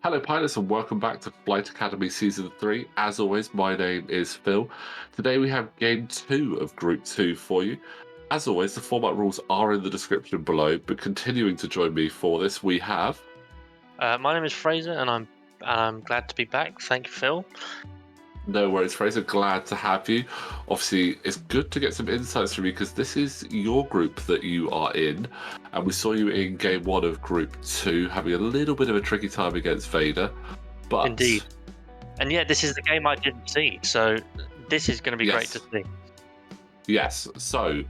Hello, pilots, and welcome back to Flight Academy Season 3. As always, my name is Phil. Today we have Game 2 of Group 2 for you. As always, the format rules are in the description below, but continuing to join me for this, we have... My name is Fraser, and I'm glad to be back. Thank you, Phil. No worries, Fraser. Glad to have you. Obviously, it's good to get some insights from you because this is your group that you are in, and we saw you in Game 1 of Group 2 having a little bit of a tricky time against Vader. But Indeed. And yeah, this is the game I didn't see, so this is going to be great to see. Yes. So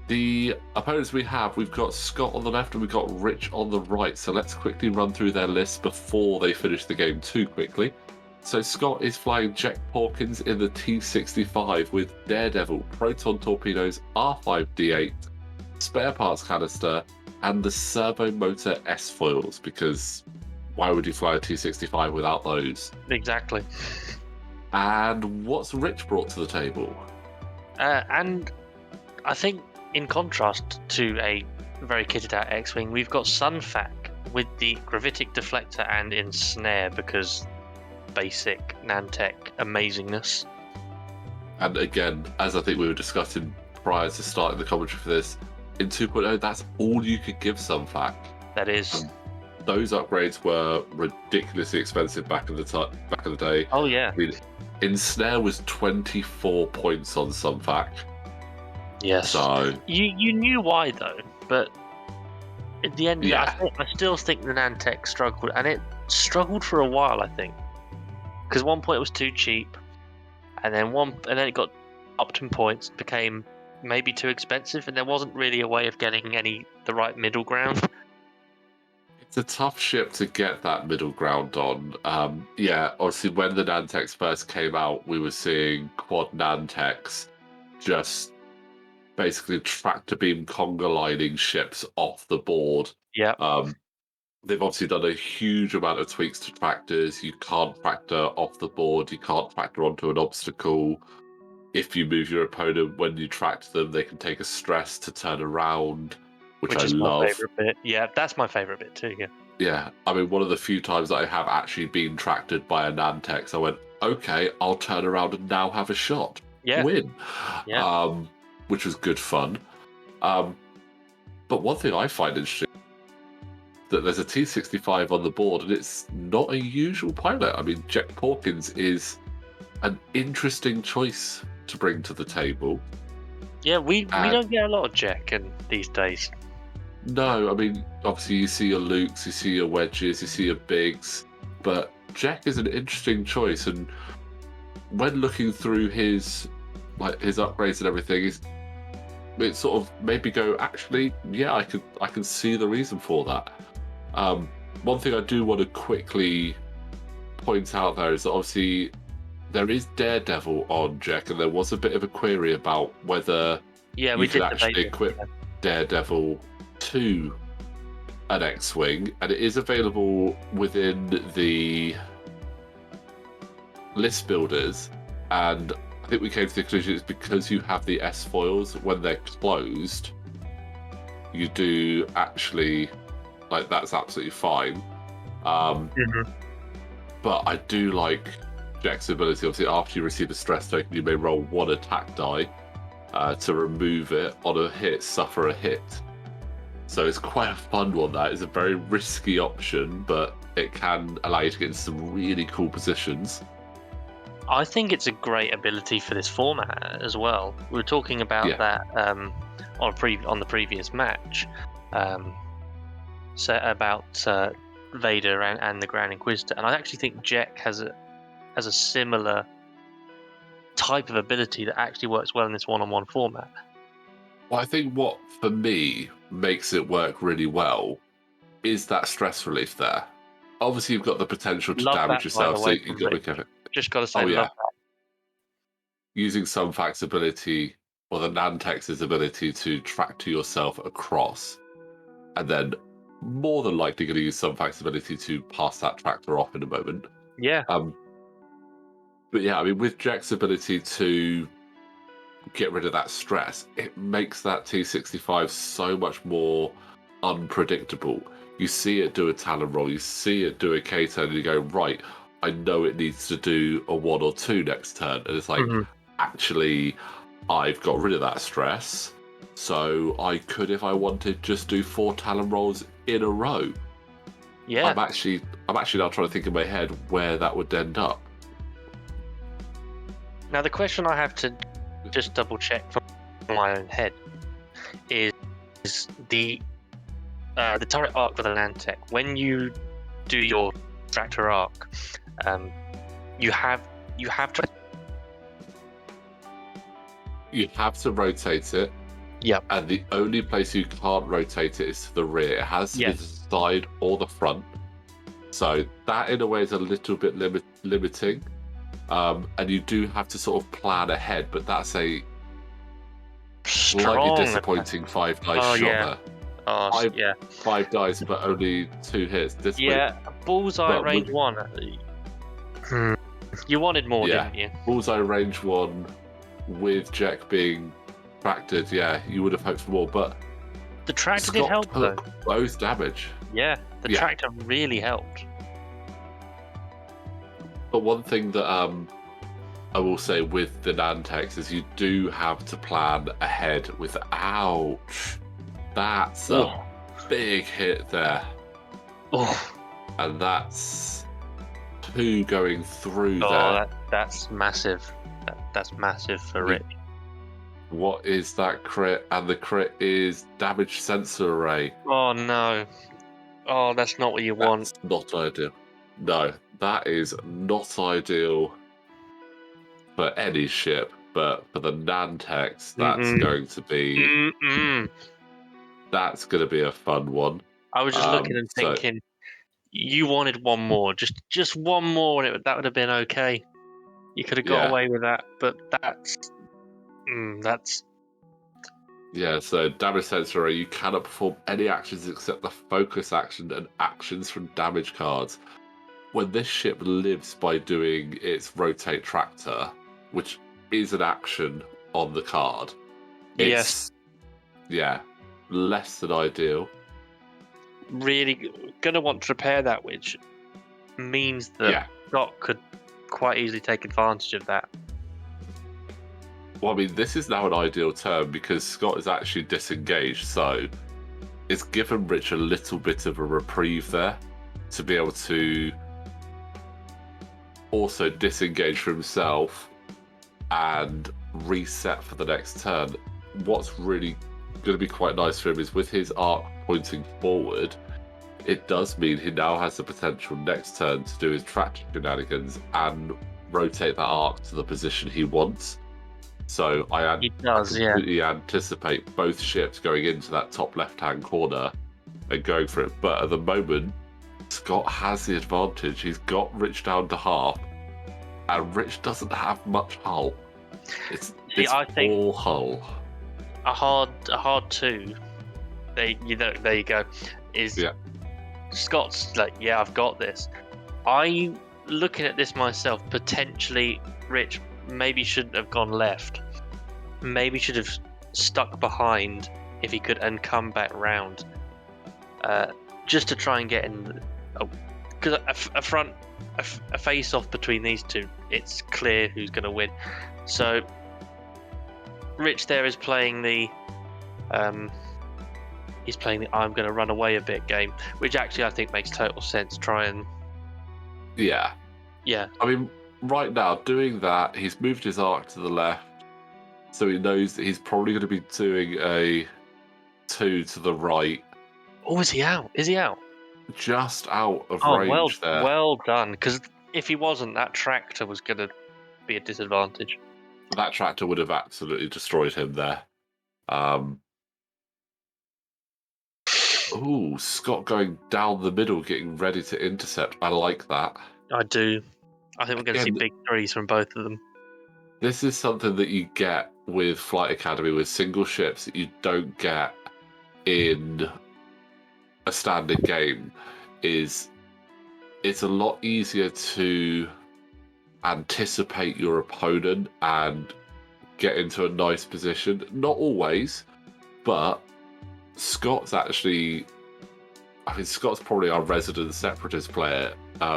the opponents we've got Scott on the left and we've got Rich on the right. So let's quickly run through their lists before they finish the game too quickly. So Scott is flying Jack Hawkins in the T-65 with Daredevil, Proton Torpedoes, R5D8, spare parts canister, and the servo motor S-foils, because why would you fly a T-65 without those? Exactly. And what's Rich brought to the table? And I think in contrast to a very kitted out X-Wing, we've got Sunfac with the gravitic deflector and ensnare because basic Nantech amazingness. And again, as I think we were discussing prior to starting the commentary for this, in 2.0, that's all you could give Sunfac. That is. And those upgrades were ridiculously expensive back in the day. Oh yeah. I mean, ensnare was 24 points on Sunfac. Yes. So you knew why though, but at the end, I still think the Nantech struggled, and it struggled for a while. I think because one point it was too cheap, and then it got upped in points, became maybe too expensive, and there wasn't really a way of getting the right middle ground. It's a tough ship to get that middle ground on. Obviously when the Nantechs first came out, we were seeing quad Nantechs just basically tractor beam conga lining ships off the board. Yeah. They've obviously done a huge amount of tweaks to tractors. You can't tractor off the board. You can't tractor onto an obstacle. If you move your opponent when you tract them, they can take a stress to turn around, which I is love. My favorite bit. Yeah, that's my favorite bit too. Yeah. Yeah, I mean, one of the few times that I have actually been tracted by a Nantech, so I went, okay, I'll turn around and now have a shot. Yeah. Win. Yeah. Which was good fun. But one thing I find interesting that there's a T-65 on the board, and it's not a usual pilot. I mean, Jack Hawkins is an interesting choice to bring to the table. Yeah, we don't get a lot of Jack these days. No, I mean, obviously you see your Lukes, you see your Wedges, you see your Bigs, but Jack is an interesting choice, and when looking through his upgrades and everything, it sort of made me go, actually, yeah, I can see the reason for that. One thing I do want to quickly point out there is that obviously there is Daredevil on Jack, and there was a bit of a query about whether you could actually equip Daredevil to an X-Wing, and it is available within the list builders, and I think we came to the conclusion it's because you have the S-foils, when they're closed, you do actually, that's absolutely fine. But I do like Jack's ability. Obviously, after you receive a stress token, you may roll one attack die to remove it. On a hit, suffer a hit. So it's quite a fun one. That is a very risky option, but it can allow you to get into some really cool positions. I think it's a great ability for this format as well. We were talking about that on the previous match, so about Vader and the Grand Inquisitor, and I actually think Jack has a similar type of ability that actually works well in this one-on-one format. Well, I think what, for me, makes it work really well is that stress relief there. Obviously, you've got the potential to damage yourself, so you've got to be careful. Just got to say, love that. Using Sunfac's ability, or the Nantech's ability to tractor yourself across, and then more than likely going to use Sunfac's ability to pass that tractor off in a moment. Yeah. But yeah, I mean, with Jack's ability to get rid of that stress, it makes that T65 so much more unpredictable. You see it do a Talon roll, you see it do a K-turn, and you go, right, I know it needs to do a 1 or 2 next turn. And it's like, actually, I've got rid of that stress, so I could, if I wanted, just do 4 Talon rolls in a row. Yeah. I'm actually now trying to think in my head where that would end up. Now the question I have to just double check from my own head is the turret arc for the Nantech. When you do your tractor arc, you have to. You have to rotate it. Yep. And the only place you can't rotate it is to the rear. It has to be the side or the front. So that, in a way, is a little bit limiting. And you do have to sort of plan ahead, but that's a slightly disappointing 5 dice shot there. 5 dice, but only 2 hits. Bullseye range 1. You wanted more, didn't you? Bullseye range 1 with Jack being tractored, you would have hoped for more, but the tractor Scott did help though. Both damage. Yeah, the tractor really helped. But one thing that I will say with the Nantex is you do have to plan ahead with ouch. That's a big hit there. And that's 2 going through there. That's massive. That's massive for Rich. What is that crit? And the crit is damage sensor array. Oh no. Oh, that's not what you want. Not ideal. No, that is not ideal for any ship, but for the Nantex, that's going to be that's going to be a fun one. I was just looking and thinking, you wanted one more, just one more, and that would have been okay. You could have got away with that, but that's. Yeah, so damage sensor, you cannot perform any actions except the focus action and actions from damage cards. When this ship lives by doing its rotate tractor, which is an action on the card, it's less than ideal. Really gonna want to repair that, which means that Scott could quite easily take advantage of that. Well, I mean, this is now an ideal turn because Scott is actually disengaged, so it's given Rich a little bit of a reprieve there to be able to also disengage for himself and reset for the next turn. What's really going to be quite nice for him is with his arc pointing forward, it does mean he now has the potential next turn to do his tractor shenanigans and rotate that arc to the position he wants. So I completely anticipate both ships going into that top left-hand corner and going for it. But at the moment, Scott has the advantage. He's got Rich down to half, and Rich doesn't have much hull. It's all hull. A hard 2. There you go. Scott's like, I've got this. I'm looking at this myself. Potentially, Rich maybe shouldn't have gone left. Maybe should have stuck behind if he could and come back round, just to try and get in. Because a face off between these two, it's clear who's going to win. So Rich there is playing the I'm going to run away a bit game, which actually I think makes total sense. Try and yeah. I mean, right now, doing that, he's moved his arc to the left, so he knows that he's probably going to be doing a 2 to the right. Oh, is he out? Just out of range there. Well done, because if he wasn't, that tractor was going to be a disadvantage. That tractor would have absolutely destroyed him there. Ooh, Scott going down the middle, getting ready to intercept. I like that. I do. I think we're going to see big 3s from both of them. This is something that you get with Flight Academy with single ships that you don't get in a standard game. It's a lot easier to anticipate your opponent and get into a nice position. Not always, but Scott's actually... I mean, Scott's probably our resident Separatist player,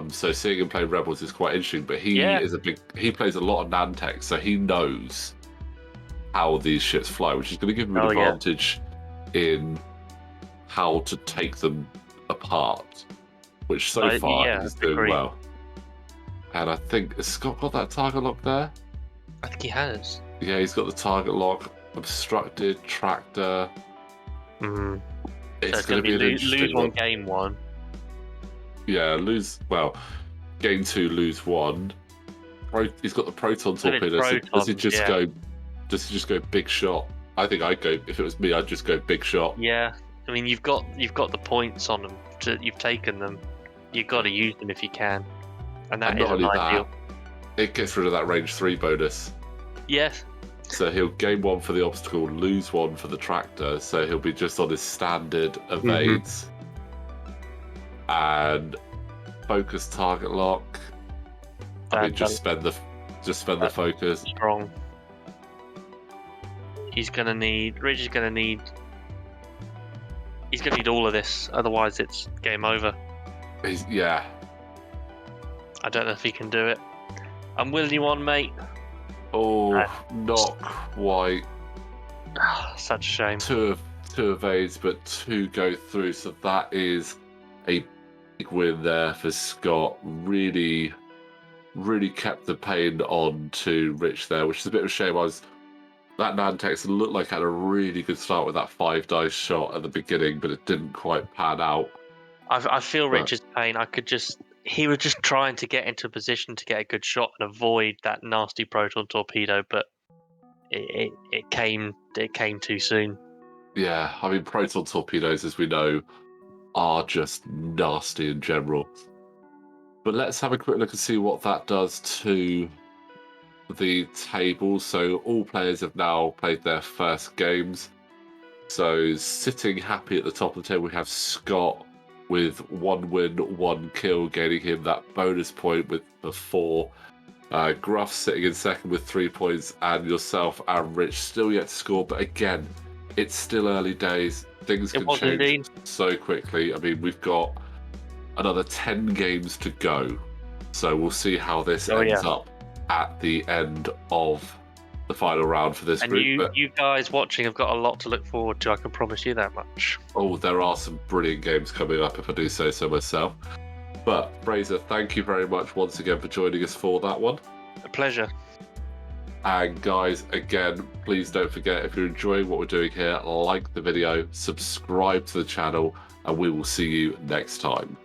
so seeing him play Rebels is quite interesting. But he plays a lot of Nantex, so he knows how these ships fly, which is going to give him an advantage in how to take them apart, which so far he's doing well. And I think, has Scott got that target lock there? I think he has. Yeah, he's got the target lock, obstructed, tractor. It's going to be lose one, game one. Yeah, game two, lose one. He's got the proton torpedo. Does he just go big shot? I think I'd go, if it was me, I'd just go big shot. Yeah, I mean you've got the points on them. You've taken them. You've got to use them if you can, and that is not ideal. It gets rid of that range 3 bonus. Yes. So he'll gain 1 for the obstacle, lose 1 for the tractor. So he'll be just on his standard evades and focus target lock. Just spend the focus. Strong. Rich is gonna need all of this, otherwise it's game over. Yeah. I don't know if he can do it. I'm willing you on, mate. Oh, not quite. Such a shame. Two evades, but 2 go through. So that is a big win there for Scott. Really, really kept the pain on to Rich there, which is a bit of a shame. That Nantex looked like it had a really good start with that 5 dice shot at the beginning, but it didn't quite pan out. I feel Rich's pain. He was just trying to get into a position to get a good shot and avoid that nasty proton torpedo, but it came too soon. Yeah, I mean, proton torpedoes, as we know, are just nasty in general. But let's have a quick look and see what that does to the table. So all players have now played their first games. So sitting happy at the top of the table, we have Scott with 1 win, 1 kill, gaining him that bonus point with the 4. Gruff sitting in second with 3 points, and yourself and Rich still yet to score. But again, it's still early days. Things can change so quickly. I mean, we've got another 10 games to go. So we'll see how this ends up at the end of the final round for this group. And you guys watching have got a lot to look forward to, I can promise you that much. Oh, there are some brilliant games coming up, if I do say so myself. But Fraser, thank you very much once again for joining us for that one. A pleasure. And guys, again, please don't forget, if you're enjoying what we're doing here, like the video, subscribe to the channel, and we will see you next time.